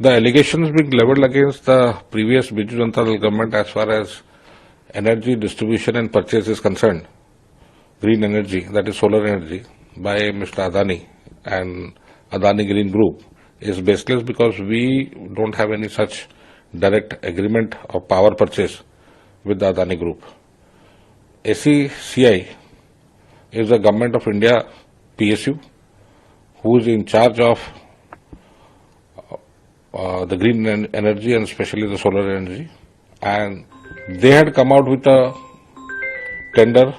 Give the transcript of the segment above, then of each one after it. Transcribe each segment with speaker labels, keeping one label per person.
Speaker 1: The allegations being leveled against the previous Biju Janata Dal government as far as energy distribution and purchase is concerned, green energy, that is solar energy, by Mr. Adani and Adani Green Group is baseless because we don't have any such direct agreement of power purchase with the Adani Group. ACCI is the Government of India PSU who is in charge of the green energy and especially the solar energy, and they had come out with a tender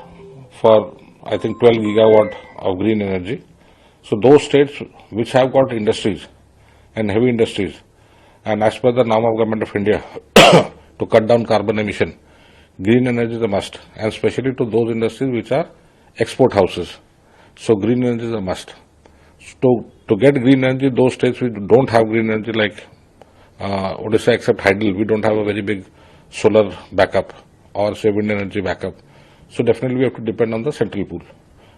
Speaker 1: for I think 12 gigawatt of green energy. So those states which have got industries and heavy industries, and as per the norm of Government of India to cut down carbon emission, green energy is a must, and especially to those industries which are export houses. So green energy is a must. To get green energy, those states which don't have green energy like Odisha except Hydel, we don't have a very big solar backup or say wind energy backup. So definitely we have to depend on the central pool.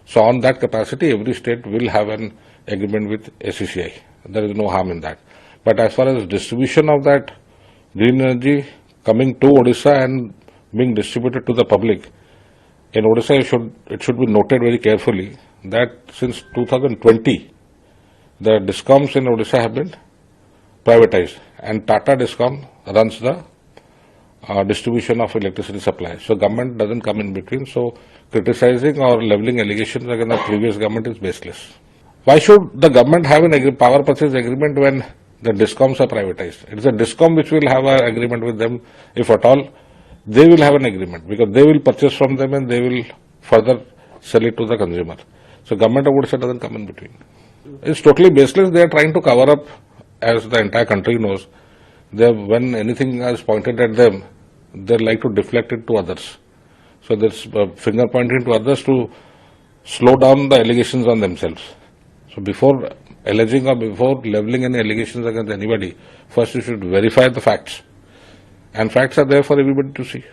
Speaker 1: So on that capacity, every state will have an agreement with ACCI. There is no harm in that. But as far as distribution of that green energy coming to Odisha and being distributed to the public, in Odisha it should be noted very carefully that since 2020, the DISCOMs in Odisha have been privatized and Tata DISCOM runs the distribution of electricity supply. So government doesn't come in between. So criticizing or leveling allegations against the previous government is baseless. Why should the government have a power purchase agreement when the DISCOMs are privatized? It is a DISCOM which will have an agreement with them, if at all. They will have an agreement because they will purchase from them and they will further sell it to the consumer. So government of Odisha doesn't come in between. It's totally baseless. They are trying to cover up, as the entire country knows. When anything is pointed at them, they like to deflect it to others. So there's finger pointing to others to slow down the allegations on themselves. So before alleging or before leveling any allegations against anybody, first you should verify the facts. And facts are there for everybody to see.